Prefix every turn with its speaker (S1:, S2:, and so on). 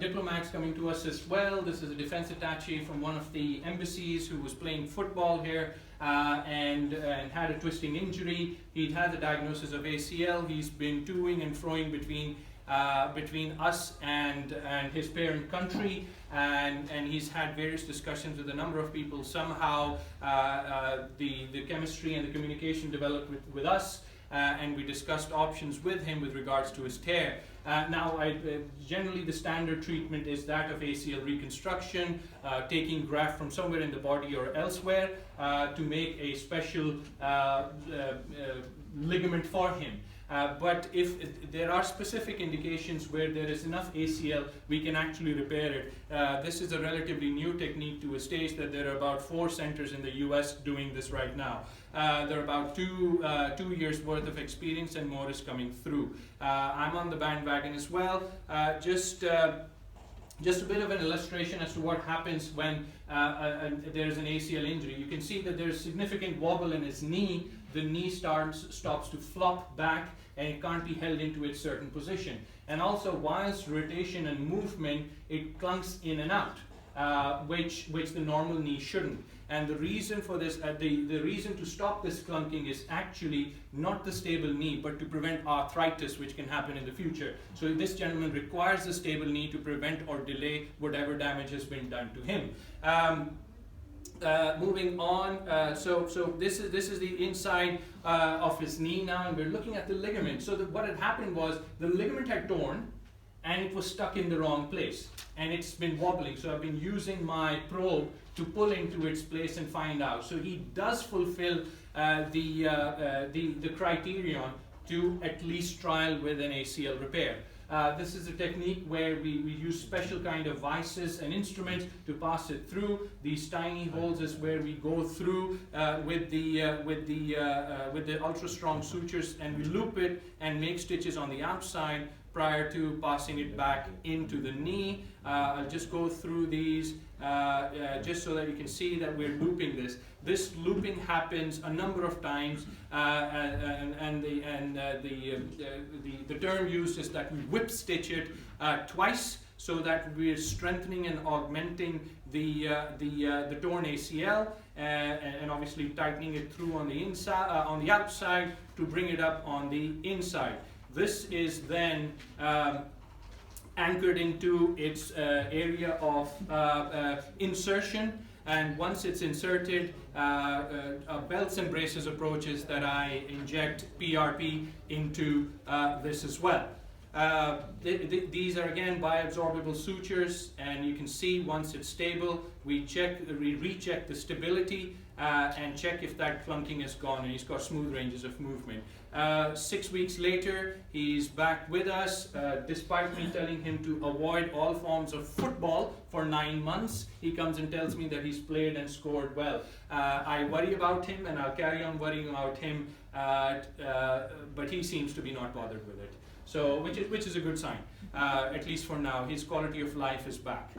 S1: diplomats coming to us as well. This is a defense attaché from one of the embassies who was playing football here and had a twisting injury. He'd had the diagnosis of ACL. He's been toing and froing between us and his parent country, and he's had various discussions with a number of people. Somehow the chemistry and the communication developed with us, and we discussed options with him with regards to his tear. Now, generally the standard treatment is that of ACL reconstruction, taking graft from somewhere in the body or elsewhere to make a special ligament for him. But if there are specific indications where there is enough ACL, we can actually repair it. This is a relatively new technique to a stage that there are about 4 centers in the US doing this right now. There are about two years worth of experience, and more is coming through. I'm on the bandwagon as well. Just a bit of an illustration as to what happens when there's an ACL injury. You can see that there's significant wobble in his knee. The knee stops to flop back, and it can't be held into its certain position. And also, whilst rotation and movement, it clunks in and out, which the normal knee shouldn't. And the reason for this, the reason to stop this clunking is actually not the stable knee, but to prevent arthritis, which can happen in the future. So this gentleman requires a stable knee to prevent or delay whatever damage has been done to him. Moving on, so this is the inside of his knee now, and we're looking at the ligament. So what had happened was the ligament had torn, and it was stuck in the wrong place, and it's been wobbling. So I've been using my probe to pull into its place and find out. So he does fulfill the criterion to at least trial with an ACL repair. This is a technique where we use special kind of vices and instruments to pass it through. These tiny holes is where we go through with the ultra strong sutures, and we loop it and make stitches on the outside prior to passing it back into the knee. I'll just go through these just so that you can see that we're looping this. This looping happens a number of times, and the term used is that we whip stitch it twice, so that we're strengthening and augmenting the torn ACL, and obviously tightening it through on the inside, on the outside, to bring it up on the inside. This is then anchored into its area of insertion, and once it's inserted, belts and braces approaches that I inject PRP into this as well. These are again bioabsorbable sutures, and you can see once it's stable, we recheck the stability and check if that clunking is gone, and he's got smooth ranges of movement. 6 weeks later, he's back with us, despite me telling him to avoid all forms of football for 9 months. He comes and tells me that he's played and scored well. I worry about him, and I'll carry on worrying about him, but he seems to be not bothered with it. So, which is a good sign, at least for now. His quality of life is back.